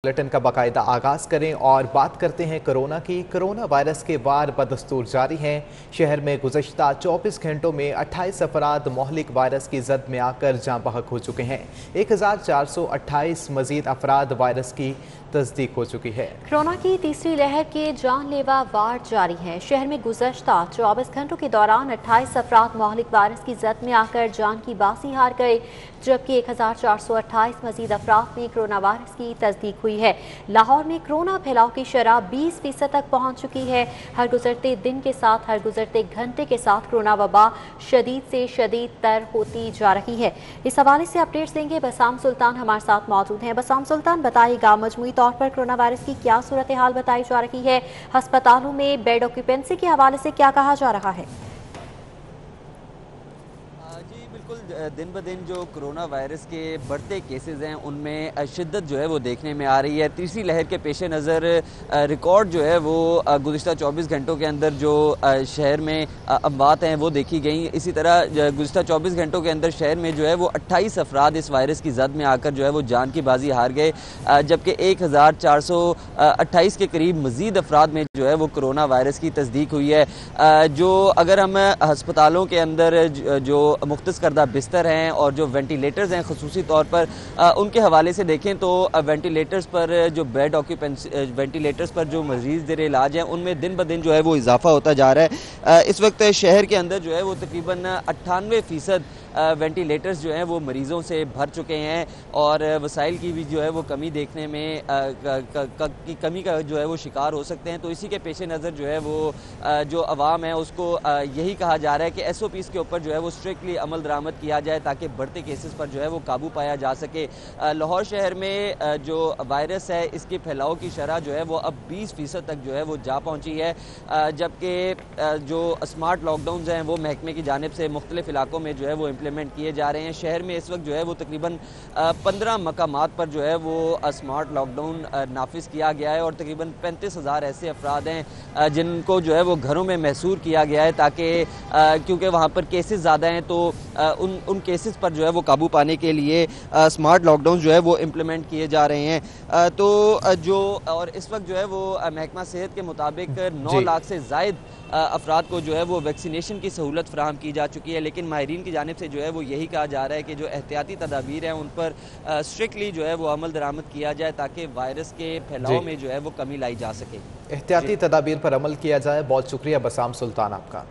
Bulletin का बाकायदा आगाज करें और बात करते हैं कोरोना की। कोरोना वायरस के वार बदस्तूर जारी हैं। शहर में गुज़श्ता 24 घंटों में 28 अफराद मोहलिक वायरस की जद में आकर जाँ बहक हो चुके हैं। 1428 मजीद अफराद वायरस की तस्दीक हो चुकी है। कोरोना की तीसरी लहर के जानलेवा वार जारी है। शहर में गुज़श्ता 24 घंटों के दौरान 28 अफराद मोहलिक वायरस की जद में आकर जान की बाजी हार गए, जबकि 1428 मजीद अफराद में कोरोना वायरस की तस्दीक हुई है। लाहौर में कोरोना फैलाव की शरह 20% तक पहुंच चुकी है। हर गुजरते दिन के साथ, हर गुजरते घंटे के साथ कोरोना वबा शदीद से शदीद तर होती जा रही है। इस हवाले से अपडेट्स देंगे बसाम सुल्तान हमारे साथ मौजूद हैं। बसाम सुल्तान, बताइएगा मजमूई तौर पर कोरोना वायरस की क्या सूरत हाल बताई जा रही है? अस्पतालों में बेड ऑक्यूपेंसी के हवाले से क्या कहा जा रहा है? जी बिल्कुल, दिन ब दिन जो कोरोना वायरस के बढ़ते केसेस हैं उनमें शिद्दत जो है वो देखने में आ रही है। तीसरी लहर के पेश नज़र रिकॉर्ड जो है वो गुज़िश्ता 24 घंटों के अंदर जो शहर में अमवात हैं वो देखी गई। इसी तरह गुज़िश्ता 24 घंटों के अंदर शहर में जो है वो 28 अफराद इस वायरस की जद में आकर जो है वो जान की बाजी हार गए, जबकि 1428 के करीब मज़ीद अफराद में जो है वो कोरोना वायरस की तस्दीक हुई है। जो अगर हम अस्पतालों के अंदर जो मुख्तस करदा बिस्तर हैं और जो वेंटिलेटर्स हैं ख़ुसूसी तौर पर उनके हवाले से देखें तो वेंटिलेटर्स पर जो बेड ऑक्यूपेंसी वेंटिलेटर्स पर जो मरीज़ ज़ेर इलाज हैं उनमें दिन ब दिन जो है वो इजाफा होता जा रहा है। इस वक्त शहर के अंदर जो है वो तकरीबन 98% वेंटिलेटर्स जो हैं वो मरीज़ों से भर चुके हैं और वसाइल की भी जो है वो कमी देखने में कमी का जो है वो शिकार हो सकते हैं। तो इसी के पेश नज़र जो है वो जो अवाम है उसको यही कहा जा रहा है कि SOPs के ऊपर जो है वो स्ट्रिक्टली अमल दरामद किया जाए ताकि बढ़ते केसेस पर जो है वो काबू पाया जा सके। लाहौर शहर में जो वायरस है इसके फैलाव की शरह जो है वो अब 20% तक जो है वो जा पहुँची है, जबकि जो स्मार्ट लॉकडाउन हैं वो महकमे की जानिब से मुख्तलिफ इलाकों में जो है वो इम्प्लीमेंट किए जा रहे हैं। शहर में इस वक्त जो है वो तकरीबन 15 मकामात पर जो है वो स्मार्ट लॉकडाउन नाफिज किया गया है और तकरीबन 35,000 ऐसे अफराद हैं जिनको जो है वो घरों में महसूर किया गया है ताकि क्योंकि वहाँ पर केसेस ज़्यादा हैं तो उन केसेस पर जो है वो काबू पाने के लिए स्मार्ट लॉकडाउन जो है वो इम्प्लीमेंट किए जा रहे हैं। तो जो और इस वक्त जो है वो महकमा सेहत के मुताबिक 9 लाख से ज़ायद अफराद को जो है वो वैक्सीनेशन की सहूलत फराहम की जा चुकी है, लेकिन माहिरीन की जानिब से जो है वो यही कहा जा रहा है कि जो एहतियाती तदाबीर हैं उन पर स्ट्रिक्टली जो है वो अमल दरामद किया जाए ताकि वायरस के फैलाव में जो है वो कमी लाई जा सके। एहतियाती तदाबीर पर अमल किया जाए। बहुत शुक्रिया बसाम सुल्तान आपका।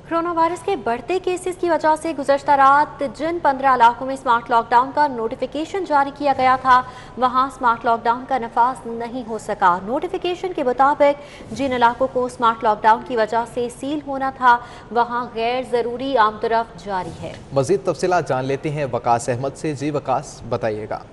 कोरोना वायरस के बढ़ते केसेस की वजह से गुज़श्ता रात जिन 15 इलाकों में स्मार्ट लॉकडाउन का नोटिफिकेशन जारी किया गया था वहां स्मार्ट लॉकडाउन का नफाज नहीं हो सका। नोटिफिकेशन के मुताबिक जिन इलाकों को स्मार्ट लॉकडाउन की वजह से सील होना था वहां गैर ज़रूरी आमदरफ्त जारी है। मज़ीद तफसीलात जान लेते हैं वकास अहमद से। जी वकास, बताइएगा।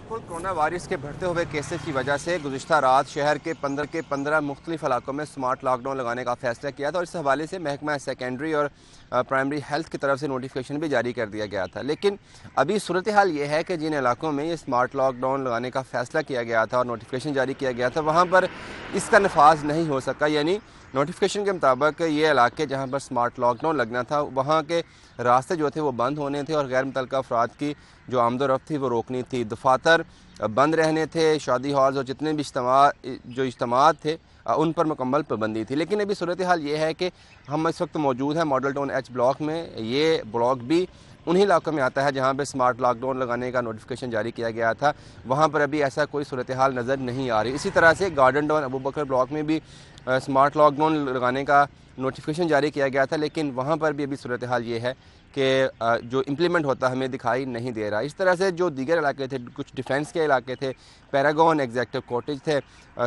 कोरोना वायरस के बढ़ते हुए केसेस की वजह से गुज़िश्ता रात शहर के 15 मुख्तलिफ इलाकों में स्मार्ट लॉकडाउन लगाने का फैसला किया था और इस हवाले से महकमा सेकेंडरी और प्राइमरी हेल्थ की तरफ से नोटिफिकेशन भी जारी कर दिया गया था। लेकिन अभी सूरत हाल ये है कि जिन इलाकों में ये स्मार्ट लॉकडाउन लगाने का फैसला किया गया था और नोटिफिकेशन जारी किया गया था वहाँ पर इसका नफाज नहीं हो सका। यानी नोटिफिकेशन के मुताबिक ये इलाके जहाँ पर स्मार्ट लॉकडाउन लगना था वहाँ के रास्ते जो थे वो बंद होने थे और गैर मुतल्लिका अफराद की जो आमदोरफ्त थी वो रोकनी थी। दफातर बंद रहने थे, शादी हॉल्स और जितने भी इज्तिमात थे उन पर मुकम्मल पाबंदी थी। लेकिन अभी सूरत हाल ये है कि हम इस वक्त मौजूद हैं मॉडल टाउन H ब्लॉक में। ये ब्लॉक भी उन्हीं इलाकों में आता है जहाँ पे स्मार्ट लॉकडाउन लगाने का नोटिफिकेशन जारी किया गया था। वहाँ पर अभी ऐसा कोई सूरत हाल नज़र नहीं आ रही। इसी तरह से गार्डन टाउन अबू बकर ब्लॉक में भी स्मार्ट लॉकडाउन लगाने का नोटिफिकेशन जारी किया गया था, लेकिन वहाँ पर भी अभी सूरत हाल ये है कि जो इम्प्लीमेंट होता हमें दिखाई नहीं दे रहा। इस तरह से जो दीगर इलाके थे, कुछ डिफेंस के इलाके थे, पैरागॉन एग्जेक्टिव कॉटेज थे,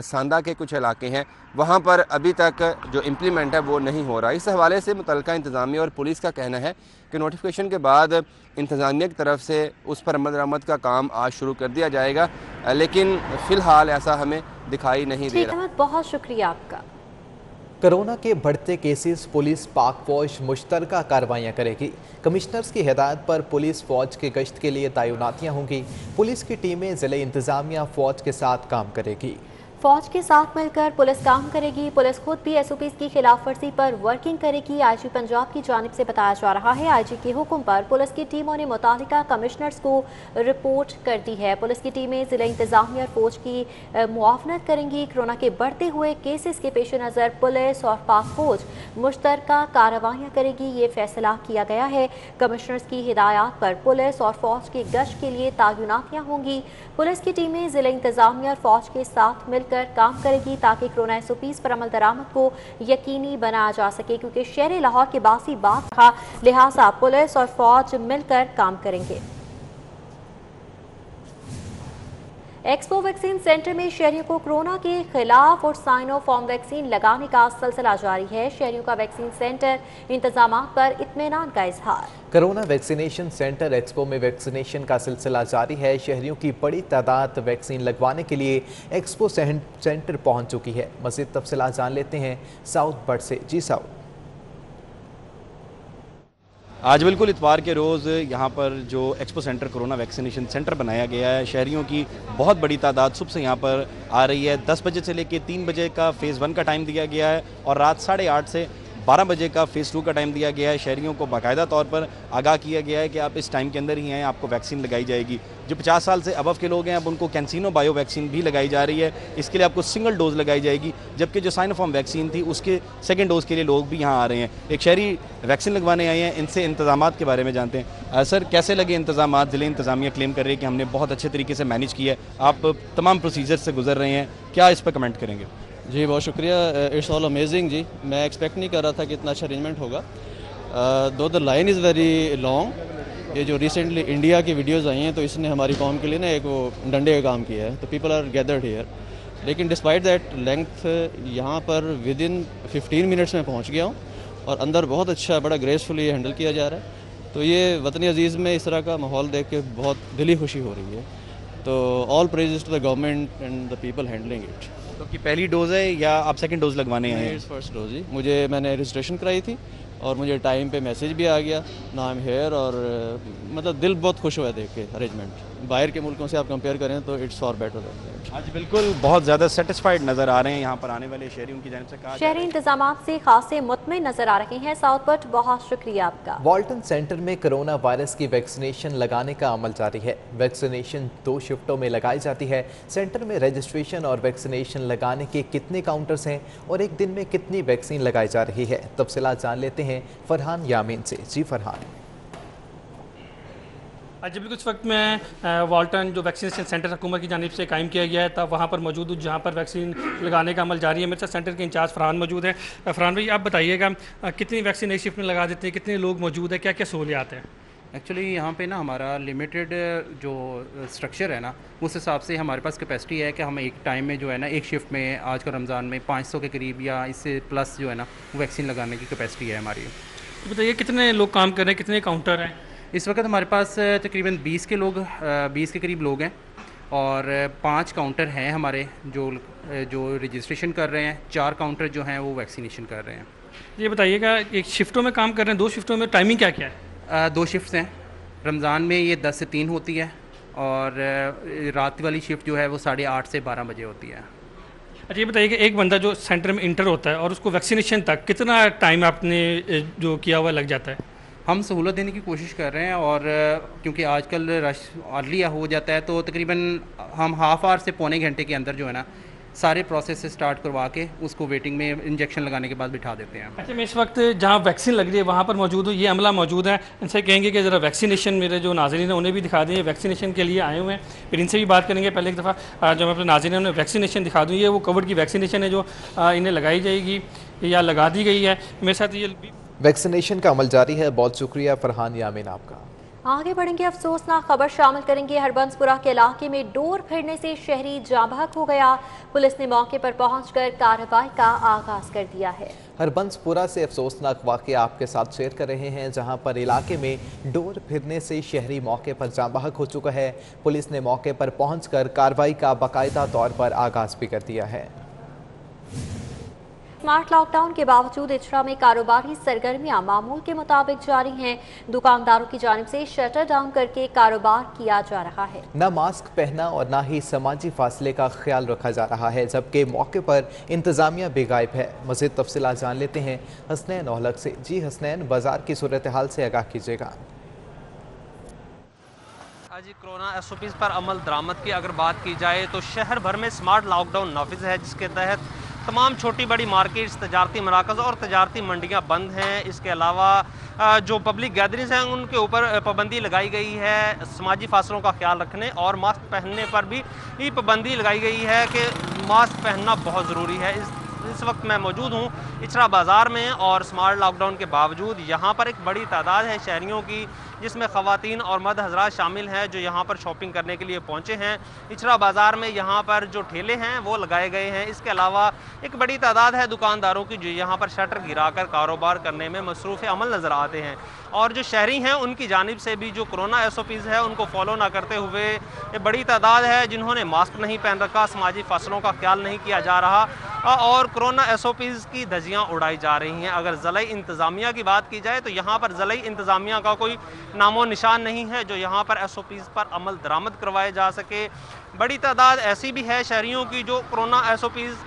सांदा के कुछ इलाके हैं, वहाँ पर अभी तक जो इम्प्लीमेंट है वो नहीं हो रहा। इस हवाले से मुतल्लिका इंतज़ामिया और पुलिस का कहना है कि नोटिफिकेशन के बाद इंतज़ामिया की तरफ से उस पर अमल दरामद का काम आज शुरू कर दिया जाएगा, लेकिन फ़िलहाल ऐसा हमें दिखाई नहीं दे रहा। बहुत शुक्रिया आपका। कोरोना के बढ़ते केसेस, पुलिस पाक फौज मुश्तरका कार्रवाइयाँ करेगी। कमिश्नर्स की हिदायत पर पुलिस फौज के गश्त के लिए तैनातियाँ होंगी। पुलिस की टीमें ज़िले इंतज़ामिया फौज के साथ काम करेगी। फौज के साथ मिलकर पुलिस काम करेगी। पुलिस खुद भी एसओपीज की खिलाफ वर्जी पर वर्किंग करेगी। आईजी पंजाब की जानिब से बताया जा रहा है, आईजी के हुक्म पर पुलिस की टीमों ने मुतालिका कमिश्नर्स को रिपोर्ट कर दी है। पुलिस की टीमें जिला इंतजामिया और फौज की मुआवनत करेंगी। कोरोना के बढ़ते हुए केसेस के पेश नज़र पुलिस और पाक फौज मुश्तरका कार्रवाइयाँ करेगी, ये फैसला किया गया है। कमिश्नर्स की हिदायत पर पुलिस और फौज की गश्त के लिए तैनातियाँ होंगी। पुलिस की टीमें जिला इंतजामिया और फौज के साथ मिलकर काम करेगी ताकि कोरोना एसओपीज पर अमल दरामद को यकीनी बनाया जा सके, क्योंकि शहर लाहौर के बासी बात था, लिहाजा पुलिस और फौज मिलकर काम करेंगे। एक्सपो वैक्सीन सेंटर में शहरियों को कोरोना के खिलाफ और साइनोफार्म वैक्सीन लगाने का सिलसिला जारी है। शहरियों का वैक्सीन सेंटर इंतजाम पर इत्मीनान का इजहार। कोरोना वैक्सीनेशन सेंटर एक्सपो में वैक्सीनेशन का सिलसिला जारी है। शहरियों की बड़ी तादाद वैक्सीन लगवाने के लिए एक्सपो सेंटर पहुंच चुकी है। मज़ीद तफसीलात जान लेते हैं साउथ बट से। जी साउथ। आज बिल्कुल इतवार के रोज़ यहाँ पर जो expo centre corona vaccination centre बनाया गया है, शहरियों की बहुत बड़ी तादाद सुबह से यहाँ पर आ रही है। 10 बजे से लेकर 3 बजे का फ़ेज़ 1 का टाइम दिया गया है और रात 8:30 से 12 बजे का फ़ेज़ 2 का टाइम दिया गया है। शहरियों को बाकायदा तौर पर आगाह किया गया है कि आप इस टाइम के अंदर ही आएँ, आपको वैक्सीन लगाई जाएगी। जो 50 साल से अबव के लोग हैं, अब उनको कैंसिनो बायो वैक्सीन भी लगाई जा रही है। इसके लिए आपको सिंगल डोज लगाई जाएगी, जबकि जो साइनोफार्म वैक्सीन थी उसके सेकंड डोज के लिए लोग भी यहाँ आ रहे हैं। एक शहरी वैक्सीन लगवाने आए हैं, इनसे इंतजामात के बारे में जानते हैं। सर, कैसे लगे इंतजामात? ज़िले इंतजामिया क्लेम कर रही है कि हमने बहुत अच्छे तरीके से मैनेज किया है। आप तमाम प्रोसीजर से गुजर रहे हैं, क्या इस पर कमेंट करेंगे? जी बहुत शुक्रिया। इट्स ऑल अमेजिंग जी। मैं एक्सपेक्ट नहीं कर रहा था कि इतना अच्छा अरेंजमेंट होगा। दो the line is very long. ये जो रिसेंटली इंडिया की वीडियोस आई हैं तो इसने हमारी कौम के लिए ना एक वो डंडे का काम किया है, तो पीपल आर गैदर्ड हियर। लेकिन डिस्पाइट दैट लेंथ यहाँ पर विद इन 15 मिनट्स में पहुँच गया हूँ और अंदर बहुत अच्छा बड़ा ग्रेसफुली हैंडल किया जा रहा है। तो ये वतन अजीज़ में इस तरह का माहौल देख के बहुत दिली खुशी हो रही है। तो all praises to the government and the people handling it. तो की पहली डोज है या आप सेकंड डोज लगवाने आए हैं? फर्स्ट डोज ही। मैंने रजिस्ट्रेशन कराई थी और मुझे टाइम पे मैसेज भी आ गया ना आई एम हेयर, और मतलब दिल बहुत खुश हुआ देख के अरेंजमेंट। बाहर के मुल्कों से आप कंपेयर करें तो इट्स फॉर बेटर। आज बिल्कुल बहुत ज़्यादा सेटिस्फाइड नज़र आ रहे हैं यहाँ पर आने वाले शहरियों की जानिब से। कहा शहरी इंतजाम से खासे मुतमिन नजर आ रहे हैं। साउथ बट बहुत शुक्रिया आपका। वॉल्टन सेंटर में कोरोना वायरस की वैक्सीनेशन लगाने का अमल जारी है। वैक्सीनेशन 2 शिफ्टों में लगाई जाती है। सेंटर में रजिस्ट्रेशन और वैक्सीनेशन लगाने के कितने काउंटर्स हैं और एक दिन में कितनी वैक्सीन लगाई जा रही है, तफसीलात जान लेते हैं फरहान यामीन से। जी फरहान। आज बिल्कुल इस वक्त मैं वॉल्टन जो वैक्सीनेशन सेंटर हुकूमत की जानिब से कायम किया गया है तब वहाँ पर मौजूद हूँ जहाँ पर वैक्सीन लगाने का अमल जारी है। मेरे साथ सेंटर के इंचार्ज फरहान मौजूद है। फरहान भाई, आप बताइएगा कितनी वैक्सीन एक शिफ्ट में लगा देते हैं, कितने लोग मौजूद हैं, क्या क्या सहूलियात हैं? एक्चुअली यहाँ पे ना हमारा लिमिटेड जो स्ट्रक्चर है ना, उस हिसाब से हमारे पास कैपेसिटी है कि हम एक टाइम में जो है ना एक शिफ्ट में आज का रमज़ान में 500 के करीब या इससे प्लस जो है ना वैक्सीन लगाने की कैपेसिटी है हमारी। तो बताइए कितने लोग काम कर रहे हैं, कितने काउंटर हैं? इस वक्त हमारे पास तकरीबन 20 के करीब लोग हैं और 5 काउंटर हैं हमारे जो रजिस्ट्रेशन कर रहे हैं। 4 काउंटर जो हैं वो वैक्सीनेशन कर रहे हैं। ये बताइएगा एक शिफ्टों में काम कर रहे हैं, 2 शिफ्टों में टाइमिंग क्या क्या है? 2 शिफ्ट्स हैं। रमज़ान में ये 10 से 3 होती है और रात वाली शिफ्ट जो है वो 8:30 से 12 बजे होती है। अच्छा, ये बताइए कि एक बंदा जो सेंटर में इंटर होता है और उसको वैक्सीनेशन तक कितना टाइम आपने जो किया हुआ लग जाता है? हम सहूलत देने की कोशिश कर रहे हैं और क्योंकि आजकल रश अर्ली हो जाता है तो तकरीबन हम हाफ आवर से पौने घंटे के अंदर जो है ना सारे प्रोसेस से स्टार्ट करवा के उसको वेटिंग में इंजेक्शन लगाने के बाद बिठा देते हैं। अच्छा, मैं इस वक्त जहाँ वैक्सीन लग रही है वहाँ पर मौजूद हूँ, ये अमला मौजूद है। इनसे कहेंगे कि ज़रा वैक्सीनेशन मेरे जो नाज़रीन हैं उन्हें भी दिखा दें, वैक्सीनेशन के लिए आए हुए हैं। फिर इनसे भी बात करेंगे। पहले एक दफ़ा जो मैं अपने नाज़रीन उन्हें वैक्सीनेशन दिखा दूँ। ये वो कोविड की वैक्सीनेशन है जो इन्हें लगाई जाएगी या लगा दी गई है। मेरे साथ ये वैक्सीनेशन का अमल जारी है। बहुत शुक्रिया फरहान यामीन आपका। आगे बढ़ेंगे, अफसोसनाक खबर शामिल करेंगे। हरबंसपुरा के इलाके में डोर फिरने से शहरी जांबहक हो गया। पुलिस ने मौके पर पहुंचकर कार्रवाई का आगाज कर दिया है। हरबंसपुरा से अफसोसनाक वाक़या आपके साथ शेयर कर रहे हैं, जहां पर इलाके में डोर फिरने से शहरी मौके पर जांबहक हो चुका है। पुलिस ने मौके पर पहुंचकर कार्रवाई का बाकायदा तौर पर आगाज भी कर दिया है। स्मार्ट लॉकडाउन के बावजूद इचरा में कारोबारी सरगर्मियां मामूल के मुताबिक जारी हैं। दुकानदारों की जानिब से शटर डाउन करके कारोबार किया जा रहा है। न मास्क पहना और न ही समाजी फासले का ख्याल रखा जा रहा है, जबकि मौके पर इंतजामिया बेगायब है। मज़ीद तफसीलात जान लेते हैं हसनैन ओहलक से। जी हसनैन, बाजार की सूरत हाल से आगाह कीजिएगा। आज कोरोना SOPs पर अमल दरामद की अगर बात की जाए तो शहर भर में स्मार्ट लॉकडाउन नाफिज है, जिसके तहत तमाम छोटी बड़ी मार्केट्स, तजारती मराकज़ और तजारती मंडियां बंद हैं। इसके अलावा जो पब्लिक गैदरिंग्स हैं उनके ऊपर पाबंदी लगाई गई है। समाजी फासलों का ख्याल रखने और मास्क पहनने पर भी पाबंदी लगाई गई है कि मास्क पहनना बहुत ज़रूरी है। इस वक्त मैं मौजूद हूँ इचरा बाज़ार में और स्मार्ट लॉकडाउन के बावजूद यहाँ पर एक बड़ी तादाद है शहरियों की, जिसमें ख़वातीन और मर्द हज़रात शामिल हैं जो यहाँ पर शॉपिंग करने के लिए पहुँचे हैं। इचरा बाज़ार में यहाँ पर जो ठेले हैं वो लगाए गए हैं। इसके अलावा एक बड़ी तादाद है दुकानदारों की जो यहाँ पर शटर गिराकर कारोबार करने में मसरूफ़ अमल नज़र आते हैं। और जो शहरी हैं उनकी जानिब से भी जो कोरोना SOPs है उनको फॉलो ना करते हुए ये बड़ी तादाद है जिन्होंने मास्क नहीं पहन रखा, समाजी फासलों का ख्याल नहीं किया जा रहा और कोरोना SOPs की धज्जियाँ उड़ाई जा रही हैं। अगर ज़िला इंतज़ामिया की बात की जाए तो यहाँ पर ज़िला इंतज़ामिया का कोई नामो निशान नहीं है जो यहाँ पर SOPs पर अमल दरामद करवाए जा सके। बड़ी तादाद ऐसी भी है शहरियों की जो कोरोना SOPs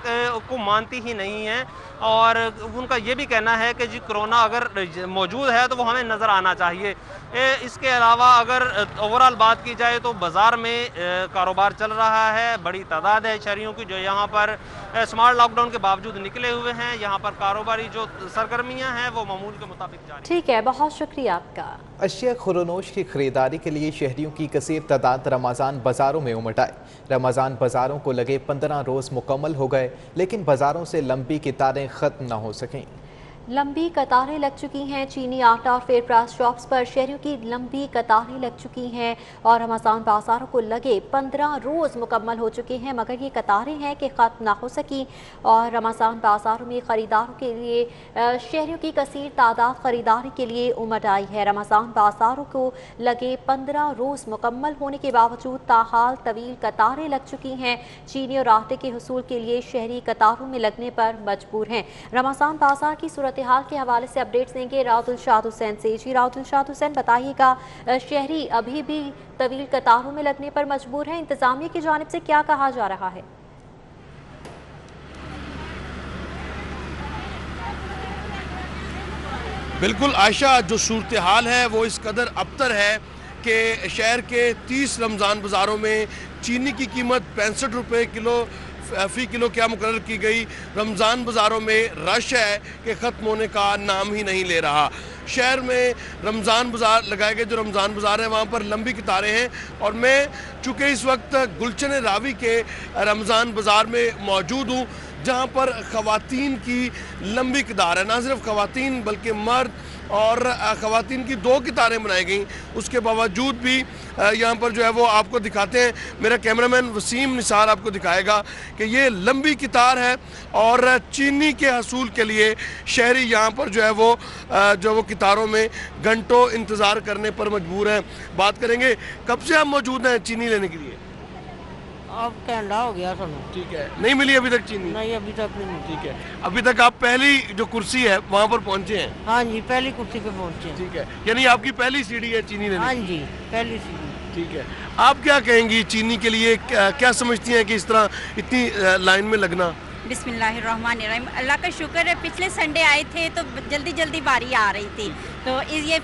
को मानती ही नहीं है और उनका ये भी कहना है कि जी कोरोना अगर मौजूद है तो वो हमें नज़र आना चाहिए। इसके अलावा अगर ओवरऑल बात की जाए तो बाज़ार में कारोबार चल रहा है। बड़ी तादाद है शहरियों की जो यहाँ पर स्मार्ट लॉकडाउन के बावजूद निकले हुए हैं। यहाँ पर कारोबारी जो सरगर्मियाँ हैं वो मामूल के मुताबिक जारी। ठीक है, बहुत शुक्रिया आपका। अशिया खुरनोश की खरीदारी के लिए शहरियों की कसीर तादाद रमज़ान बाज़ारों में उमड़ आई। रमज़ान बाज़ारों को लगे 15 रोज़ मुकम्मल हो गए, लेकिन बाज़ारों से लंबी कतारें ख़त्म न हो सकें। लंबी कतारें लग चुकी हैं। चीनी आटा और फेयर प्राइस शॉप्स पर शहरियों की लंबी कतारें लग चुकी हैं और रमज़ान बाज़ारों को लगे 15 रोज़ मुकम्मल हो चुके हैं, मगर ये कतारें हैं कि ख़त्म ना हो सकी और रमज़ान बाज़ारों में ख़रीदारों के लिए शहरियों की कसीर तादाद ख़रीदारी के लिए उमड़ आई है। रमज़ान बाज़ारों को लगे 15 रोज़ मुकम्मल होने के बावजूद ताहाल तवील कतारें लग चुकी हैं। चीनी और आटे के हुसूल के लिए शहरी कतारों में लगने पर मजबूर हैं। रमज़ान बाज़ार की सूरत हाल के हवाले से अपडेट्स देंगे राउदुलशाद हुसैन से। जी राउदुलशाद हुसैन, बताइएगा शहरी अभी भी तवील कतारों में लगने पर मजबूर हैं, इंतजामिया की जानिब से क्या कहा जा रहा है? बिल्कुल आयशा, जो सूरत हाल है वो इस कदर अबतर है कि शहर के 30 रमज़ान बाज़ारों में चीनी की कीमत 65 रुपये किलो फ़ी किलो क्या मुकर्रर की गई। रमज़ान बाज़ारों में रश है कि ख़त्म होने का नाम ही नहीं ले रहा। शहर में रमज़ान बाज़ार लगाए गए जो रमज़ान बाज़ार है वहाँ पर लंबी कतारें हैं और मैं चूँकि इस वक्त गुलशन रावी के रमज़ान बाज़ार में मौजूद हूँ जहाँ पर ख़वातीन की लंबी कतार है। ना सिर्फ ख़वातीन बल्कि मर्द और ख़वातीन की 2 कतारें बनाई गई। उसके बावजूद भी यहाँ पर जो है वो आपको दिखाते हैं, मेरा कैमरामैन वसीम निसार आपको दिखाएगा कि ये लंबी कतार है और चीनी के हसूल के लिए शहरी यहाँ पर जो है वो कतारों में घंटों इंतज़ार करने पर मजबूर हैं। बात करेंगे, कब से आप मौजूद हैं चीनी लेने के लिए? अब घंटा हो गया सुनो। ठीक है, नहीं मिली अभी तक चीनी? नहीं, अभी तक नहीं। ठीक है, अभी तक आप पहली जो कुर्सी है वहाँ पर पहुँचे हैं? हाँ जी, पहली कुर्सी पे पहुँचे हैं। ठीक है, यानी आपकी पहली सीढ़ी है चीनी लेने? हाँ जी, पहली सीढ़ी। ठीक है, आप क्या कहेंगी चीनी के लिए, क्या समझती हैं कि इस तरह इतनी लाइन में लगना? बिस्मिल्लाहिर्रहमानिर्रहीम। अल्लाह का शुक्र है, पिछले संडे आए थे तो जल्दी जल्दी बारी आ रही थी, तो ये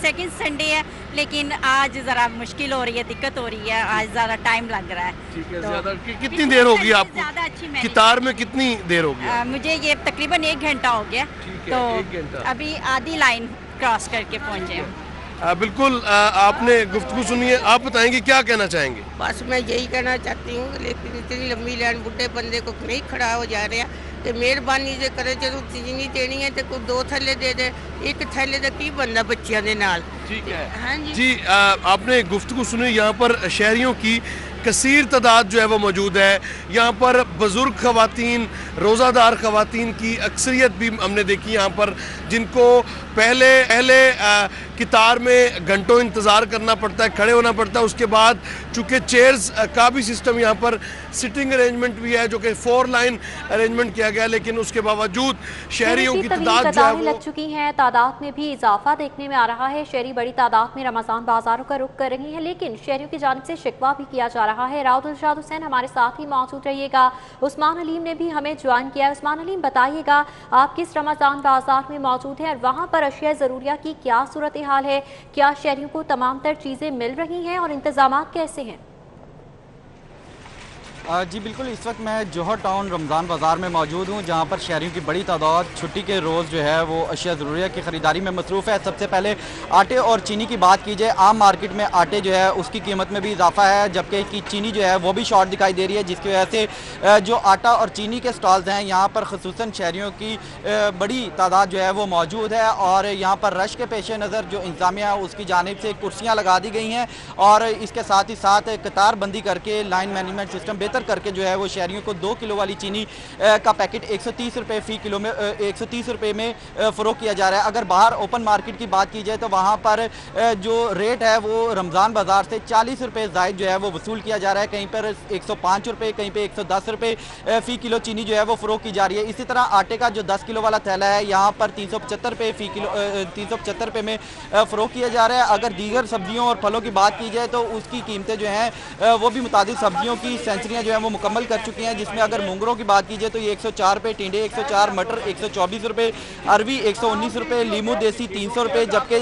सेकंड संडे है, लेकिन आज ज़रा मुश्किल हो रही है, दिक्कत हो रही है, आज ज़्यादा टाइम लग रहा है। ठीक है, ज़्यादा कितनी देर होगी आपको? ज़्यादा अच्छी कतार में कितनी देर होगी? मुझे ये तकरीबन 1 घंटा हो गया, तो 1 घंटा। अभी आधी लाइन क्रॉस करके पहुँचे हैं। बिल्कुल, आपने गुफ्तगू सुनी है, आप बताएंगे क्या कहना चाहेंगे? बस मैं यही कहना चाहती हूँ, लेकिन इतनी लंबी लाइन बुढ़े बंदे को नहीं खड़ा हो जा रहा कि मेहरबानी से करे, जो चीनी देनी है तो कोई 2 थैले दे दे, 1 थैले का की बनता बच्चियों के नाल। ठीक है। हाँ जी, जी आपने गुफ्तगू सुनी यहाँ पर शहरियों की कसीर तादाद जो है वो मौजूद है। यहाँ पर बुज़ुर्ग ख़वातीन, रोज़ादार ख़वातीन की अक्सरियत भी हमने देखी यहाँ पर, जिनको पहले कितार में घंटों इंतज़ार करना पड़ता है, खड़े होना पड़ता है। उसके बाद चूँकि चेयर्स का भी सिस्टम यहाँ पर सिटिंग अरेंजमेंट भी है, जो कि 4 लाइन अरेंजमेंट किया गया, लेकिन उसके बावजूद शहरियों की तादाद जो है वो लग चुकी है। तादाद में भी इजाफा देखने में आ रहा है। शहरी बड़ी तादाद में रमज़ान बाजारों का रुख कर रही है, लेकिन शहरियों की जानिब से शिकवा भी किया जा रहा है। राव दिलशाद हुसैन हमारे साथ ही मौजूद रहिएगा। उस्मान अलीम ने भी हमें ज्वाइन किया है। उस्मान अलीम, बताइएगा आप किस रमज़ान बाजार में मौजूद हैं और वहाँ पर अशिया ज़रूरिया की क्या सूरत हाल है? क्या शहरियों को तमाम तर चीज़ें मिल रही हैं और इंतजाम कैसे हैं? जी बिल्कुल, इस वक्त मैं जौहर टाउन रमज़ान बाज़ार में मौजूद हूँ, जहाँ पर शहरियों की बड़ी तादाद छुट्टी के रोज़ जो है वो अशिया ज़रूरिया की ख़रीदारी में मसरूफ़ है। सबसे पहले आटे और चीनी की बात की जाए, आम मार्केट में आटे जो है उसकी कीमत में भी इजाफा है, जबकि चीनी जो है वो भी शॉर्ट दिखाई दे रही है, जिसकी वजह से जो आटा और चीनी के स्टॉल्स हैं यहाँ पर ख़ुसूसन शहरियों की बड़ी तादाद जो है वो मौजूद है। और यहाँ पर रश के पेश नज़र जो इंतज़ामिया है उसकी जानिब से कुर्सियाँ लगा दी गई हैं और इसके साथ ही साथ कतार बंदी करके लाइन मैनेजमेंट सिस्टम बेहतर करके जो है वो शहरियों को 2 किलो वाली चीनी का पैकेट 130 रुपये फ़ी किलो में 130 रुपये में फ़रोख्त किया जा रहा है। अगर बाहर ओपन मार्केट की बात की जाए तो वहाँ पर जो रेट है वो रमज़ान बाज़ार से 40 रुपये ज़ायद जो है वो वसूल किया जा रहा है। कहीं पर 105 रुपये, कहीं पर 110 रुपये फ़ी किलो चीनी जो है वो फ़रोख्त की जा रही है। इसी तरह आटे का जो 10 किलो वाला थैला है यहाँ पर 375 रुपये फ़ी किलो 375 रुपये में फ़रोख्त किया जा रहा है। अगर दीगर सब्जियों और फलों की बात की जाए तो उसकी कीमतें जो हैं वो भी मुतादिद सब्जियों की सेंचुरियाँ जो है वो मुकम्मल कर चुकी हैं, जिसमें अगर मूंगरों की बात की जाए तो ये 104 रुपये, टिंडे 104, मटर 124 रुपये, अरबी 119 रुपये, लीमू देसी 300 रुपये, जबकि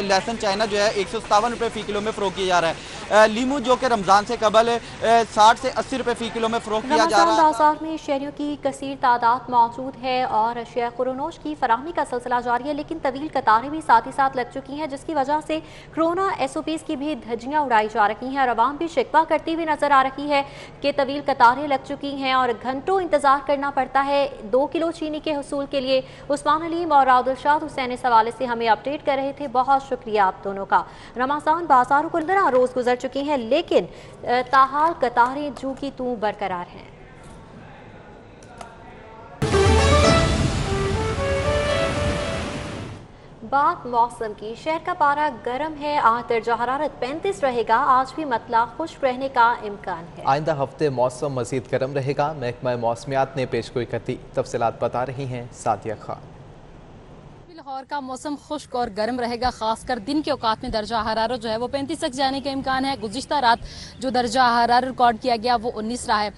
लहसुन चाइना जो है 157 रुपये फ़ी किलो में फ़रोख्त किया जा रहा है। लीमू जो कि रमज़ान से कबल 60 से 80 रुपये फ़ी किलो में फ़रोख्त किया जा रहा है। बाजार में शहरियों की कसीर तादाद मौजूद है और अशिया खुरोनोश की फराहमी का सिलसिला जारी है, लेकिन तवील कतारें भी साथ ही साथ लग चुकी हैं, जिसकी वजह से कोरोना SOPs की भी धज्जियाँ उड़ाई जा रही हैं और आवाम भी शिकवा करती हुई नजर आ रही है कि तवील कतारें लग चुकी हैं और घंटों इंतजार करना पड़ता है 2 किलो चीनी के हुसूल के लिए। उस्मान अलीम और राव दिलशाद हुसैन इस हवाले से हमें अपडेट कर रहे थे। बहुत शुक्रिया आप दोनों का। रमज़ान बाजारों को 15 रोज़ गुजर चुकी हैं, लेकिन ताहाल कतारें जू की तू बरकरार हैं। बात मौसम की, शहर का पारा गर्म है, आज दर्जा हरारत 35 रहेगा। आज भी मतला खुश्क रहने का इम्कान है। आइंदा हफ्ते मौसम मजीद गर्म रहेगा। महकमा मौसमियात ने पेशगोई कर दी। तफसीलात बता रही हैं सादिया खान। लाहौर का मौसम खुश्क और गर्म रहेगा, खासकर दिन के औकात में दर्जा हरारत जो है वो 35 तक जाने का इम्कान है। गुज़िश्ता रात जो दर्जा हरारत रिकॉर्ड किया गया वो 19 रहा है।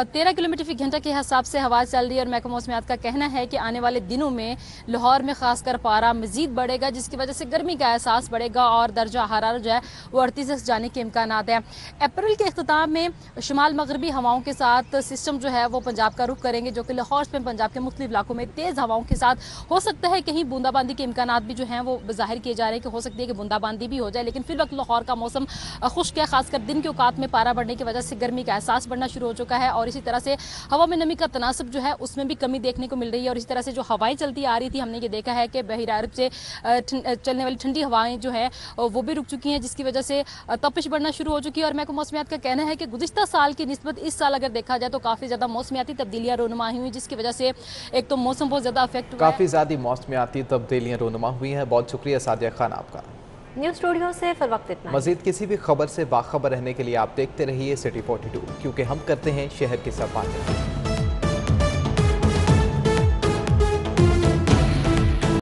13 किलोमीटर फी घंटा के हिसाब से हवा चल रही है और महकमा मौसमियात का कहना है कि आने वाले दिनों में लाहौर में खासकर पारा मजीद बढ़ेगा, जिसकी वजह से गर्मी का एहसास बढ़ेगा और दर्जा हरारत जो है वो 38 तक जाने के इम्कान है। अप्रैल के अख्ताम में शुमाल मगरबी हवाओं के साथ सिस्टम जो है वो पंजाब का रुख करेंगे, जो कि लाहौर में पंजाब के मुख्तलिफ इलाकों में तेज़ हवाओं के साथ हो सकता है कहीं बूंदाबांदी के इम्कानात भी जो हैं वो ज़ाहिर किए जा रहे हैं कि हो सकती है कि बूंदाबांदी भी हो जाए, लेकिन फिर वक्त लाहौर का मौसम खुश्क है। खासकर दिन के औकात में पारा बढ़ने की वजह से गर्मी का एहसास बढ़ना शुरू हो चुका है और इसी तरह से हवा में नमी का तनासब जो है उसमें भी कमी देखने को मिल रही है। और इसी तरह से जो हवाएं चलती आ रही थी, हमने ये देखा है कि बहिरा अरब से चलने वाली ठंडी हवाएं जो है वो भी रुक चुकी हैं, जिसकी वजह से तपिश बढ़ना शुरू हो चुकी है। और महकमा मौसमियात का कहना है कि गुज़िश्ता साल की निस्बत इस साल अगर देखा जाए तो काफ़ी ज़्यादा मौसमियाती तब्दीलियाँ रोनुमा हुई, जिसकी वजह से एक तो मौसम बहुत ज़्यादा अफेक्ट हुआ है, काफ़ी ज़्यादा मौसमियाती तब्दीलियाँ रोनुमा हुई हैं। बहुत शुक्रिया सादिया खान आपका। न्यूज़ स्टूडियो से फिर वक्त इतना। मजीद किसी भी खबर से बाखबर रहने के लिए आप देखते रहिए सिटी 42, क्योंकि हम करते हैं शहर की सब बातें।